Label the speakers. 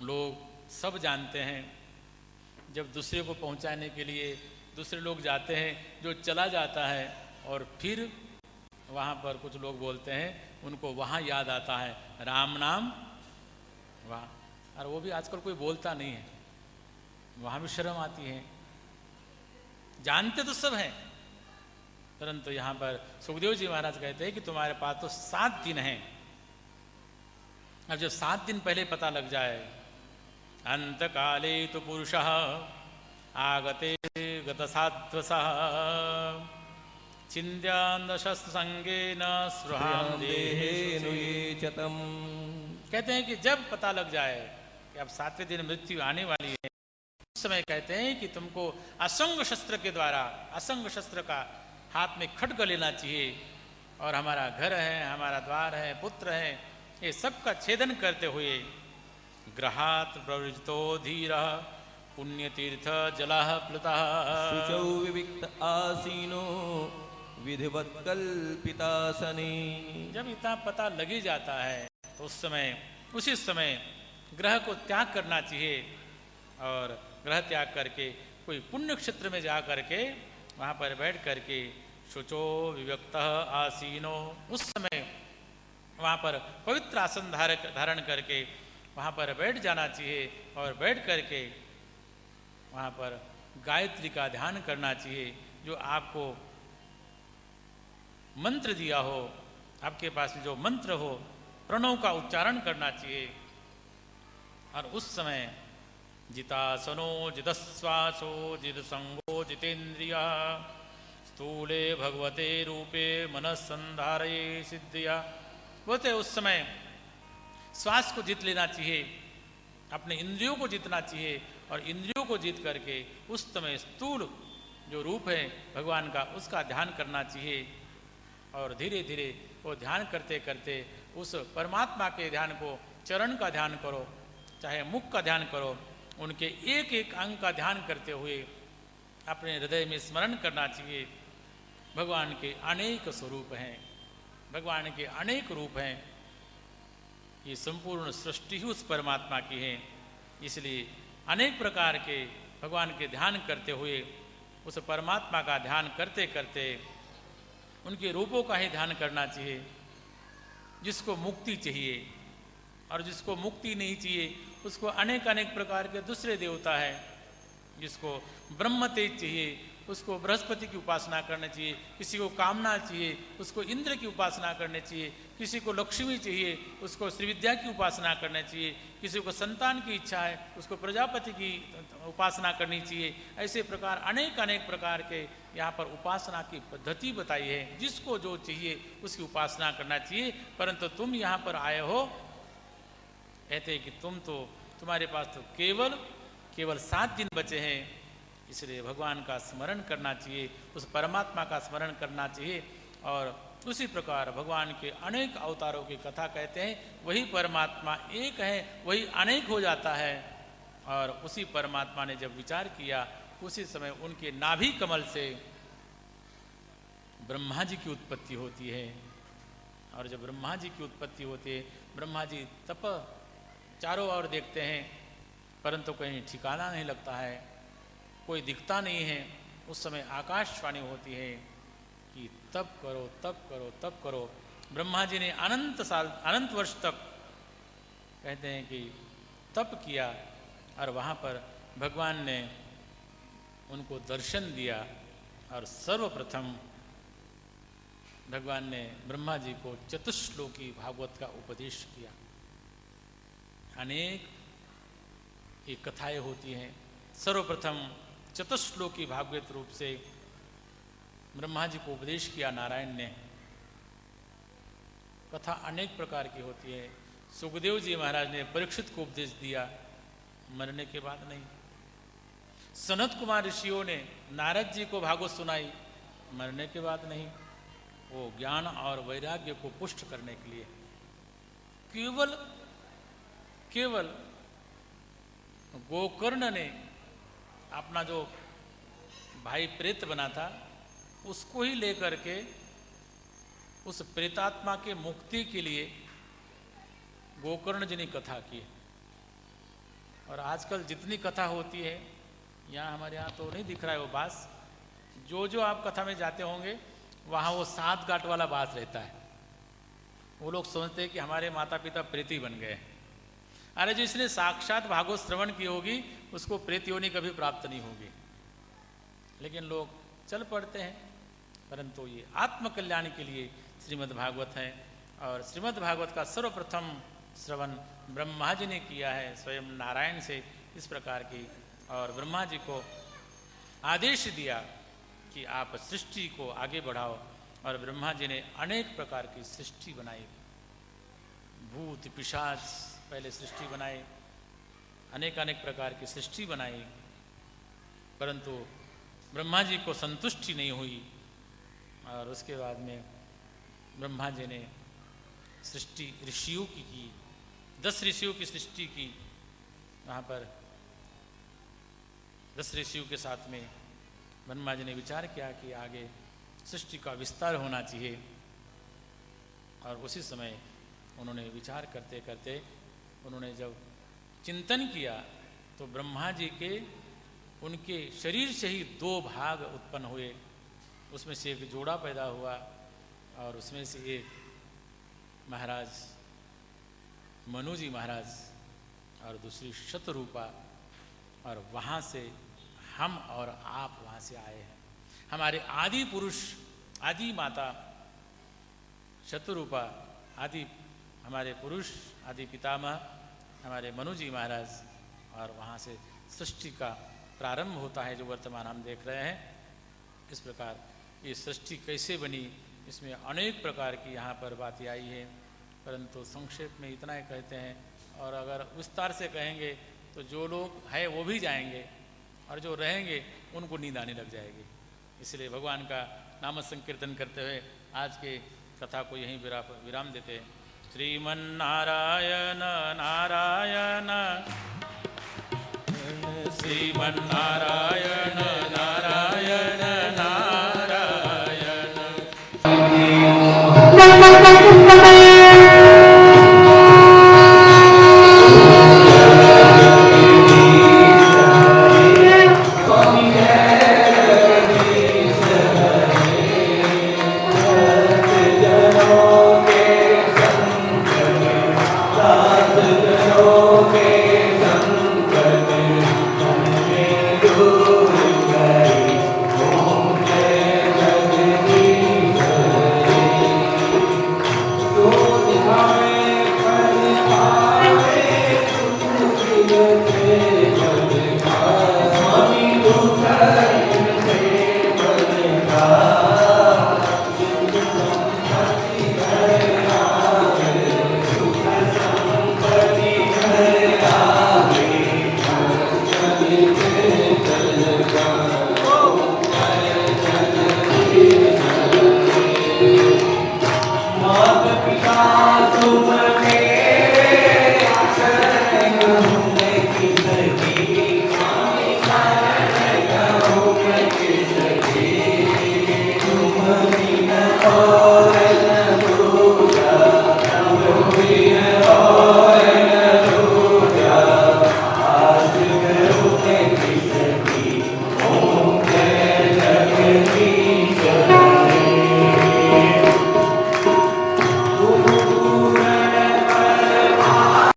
Speaker 1: लोग सब जानते हैं। जब दूसरे को पहुंचाने के लिए दूसरे लोग जाते हैं, जो चला जाता है और फिर वहाँ पर कुछ लोग बोलते हैं, उनको वहाँ याद आता है राम नाम वाह। और वो भी आजकल कोई बोलता नहीं है, वहाँ भी शर्म आती है। जानते तो सब हैं, परंतु यहाँ पर सुखदेव जी महाराज कहते हैं कि तुम्हारे पास तो 7 दिन हैं। अब जब 7 दिन पहले पता लग जाए, अंत काले तो पुरुषः आगते गतसाध्वसः छिन्द्यान्दशस्त्र संगेन स्पृहां देहेषु ये
Speaker 2: चतम।
Speaker 1: कहते हैं कि जब पता लग जाए कि अब 7वें दिन मृत्यु आने वाली है, उस समय कहते हैं कि तुमको असंग शस्त्र के द्वारा, असंग शस्त्र का हाथ में खड्ग लेना चाहिए, और हमारा घर है, हमारा द्वार है, पुत्र है, ये सब का छेदन करते हुए ग्रहात् प्रवृतो धीरः पुण्यतीर्थ जलः प्लुतः
Speaker 2: शुचौ विविक्त आसीनो विधिवत कल्पितासने।
Speaker 1: जब इतना पता लग ही जाता है तो उस समय, उसी समय ग्रह को त्याग करना चाहिए, और ग्रह त्याग करके कोई पुण्य क्षेत्र में जा करके वहाँ पर बैठ करके शुचो विविक्त आसीनो, उस समय वहाँ पर पवित्र आसन धारण करके वहाँ पर बैठ जाना चाहिए, और बैठ करके वहाँ पर गायत्री का ध्यान करना चाहिए। जो आपको मंत्र दिया हो, आपके पास जो मंत्र हो, प्रणव का उच्चारण करना चाहिए। और उस समय जितासनो जितश्वासो जितसंगो जितेन्द्रिया स्थूले भगवते रूपे मनस्संधारये सिद्धिया, बोलते उस समय श्वास को जीत लेना चाहिए, अपने इंद्रियों को जीतना चाहिए, और इंद्रियों को जीत करके उस समय स्थूल जो रूप है भगवान का, उसका ध्यान करना चाहिए। और धीरे धीरे वो ध्यान करते करते उस परमात्मा के ध्यान को, चरण का ध्यान करो, चाहे मुख का ध्यान करो, उनके एक एक अंग का ध्यान करते हुए अपने हृदय में स्मरण करना चाहिए। भगवान के अनेक स्वरूप हैं, भगवान के अनेक रूप हैं, ये संपूर्ण सृष्टि ही उस परमात्मा की है। इसलिए अनेक प्रकार के भगवान के ध्यान करते हुए, उस परमात्मा का ध्यान करते करते उनके रूपों का ही ध्यान करना चाहिए। जिसको मुक्ति चाहिए और जिसको मुक्ति नहीं चाहिए, उसको अनेक अनेक प्रकार के दूसरे देवता है। जिसको ब्रह्म तेज चाहिए, उसको बृहस्पति की उपासना करनी चाहिए। किसी को कामना चाहिए, उसको इंद्र की उपासना करनी चाहिए। किसी को लक्ष्मी चाहिए, उसको श्रीविद्या की उपासना करनी चाहिए। किसी को संतान की इच्छा है, उसको प्रजापति की उपासना करनी चाहिए। ऐसे प्रकार अनेक अनेक प्रकार के यहाँ पर उपासना की पद्धति बताई है। जिसको जो चाहिए उसकी उपासना करना चाहिए। परंतु तुम यहाँ पर आए हो, कहते हैं कि तुम्हारे पास तो केवल 7 दिन बचे हैं, इसलिए भगवान का स्मरण करना चाहिए, उस परमात्मा का स्मरण करना चाहिए। और उसी प्रकार भगवान के अनेक अवतारों की कथा कहते हैं, वही परमात्मा एक है, वही अनेक हो जाता है। और उसी परमात्मा ने जब विचार किया, उसी समय उनके नाभि कमल से ब्रह्मा जी की उत्पत्ति होती है। और जब ब्रह्मा जी की उत्पत्ति होती है, ब्रह्मा जी तप चारों ओर देखते हैं, परंतु कहीं ठिकाना नहीं लगता है, कोई दिखता नहीं है। उस समय आकाशवाणी होती है कि तप करो, तप करो, तप करो। ब्रह्मा जी ने अनंत वर्ष तक कहते हैं कि तप किया, और वहाँ पर भगवान ने उनको दर्शन दिया। और सर्वप्रथम भगवान ने ब्रह्मा जी को चतुश्लोकी भागवत का उपदेश किया। अनेक ये कथाएं होती हैं। सर्वप्रथम चतुश्लोकी भागवत रूप से ब्रह्मा जी को उपदेश किया नारायण ने। कथा अनेक प्रकार की होती है। सुखदेव जी महाराज ने परीक्षित को उपदेश दिया, मरने के बाद नहीं। सनत कुमार ऋषियों ने नारद जी को भागवत सुनाई, मरने के बाद नहीं। वो ज्ञान और वैराग्य को पुष्ट करने के लिए। केवल गोकर्ण ने अपना जो भाई प्रेत बना था, उसको ही लेकर के उस प्रेतात्मा के मुक्ति के लिए गोकर्ण जी ने कथा की। और आजकल जितनी कथा होती है, यहाँ हमारे यहाँ तो नहीं दिख रहा है वो बाँस। जो जो आप कथा में जाते होंगे वहाँ वो 7 गांठ वाला बाँस रहता है। वो लोग समझते हैं कि हमारे माता पिता प्रेती बन गए। अरे जिसने साक्षात भागवत श्रवण की होगी उसको प्रेत योनि कभी प्राप्त नहीं होगी। लेकिन लोग चल पड़ते हैं, परंतु ये आत्मकल्याण के लिए श्रीमद् भागवत है। और श्रीमद् भागवत का सर्वप्रथम श्रवण ब्रह्मा जी ने किया है स्वयं नारायण से इस प्रकार की। और ब्रह्मा जी को आदेश दिया कि आप सृष्टि को आगे बढ़ाओ। और ब्रह्मा जी ने अनेक प्रकार की सृष्टि बनाई। भूत पिशाच पहले सृष्टि बनाए, अनेक अनेक प्रकार की सृष्टि बनाई, परंतु ब्रह्मा जी को संतुष्टि नहीं हुई। और उसके बाद में ब्रह्मा जी ने सृष्टि ऋषियों की 10 ऋषियों की सृष्टि की। वहाँ पर 10 ऋषियों के साथ में ब्रह्मा जी ने विचार किया कि आगे सृष्टि का विस्तार होना चाहिए। और उसी समय उन्होंने विचार करते करते उन्होंने जब चिंतन किया तो ब्रह्मा जी के उनके शरीर से ही 2 भाग उत्पन्न हुए। उसमें से एक जोड़ा पैदा हुआ और उसमें से एक महाराज मनु जी महाराज और दूसरी शतरूपा। और वहाँ से हम और आप वहाँ से आए हैं। हमारे आदि पुरुष, आदि माता शतरूपा, आदि हमारे पुरुष, आदि पितामह हमारे मनु जी महाराज। और वहाँ से सृष्टि का प्रारंभ होता है जो वर्तमान हम देख रहे हैं। इस प्रकार ये सृष्टि कैसे बनी, इसमें अनेक प्रकार की यहाँ पर बातें आई है, परंतु संक्षेप में इतना ही कहते हैं। और अगर विस्तार से कहेंगे तो जो लोग हैं वो भी जाएंगे और जो रहेंगे उनको नींद आने लग जाएगी। इसलिए भगवान का नाम संकीर्तन करते हुए आज के कथा को यहीं विराम देते हैं। श्रीमन्नारायण नारायण श्रीमन्नारायण नारायण नारायण।
Speaker 3: के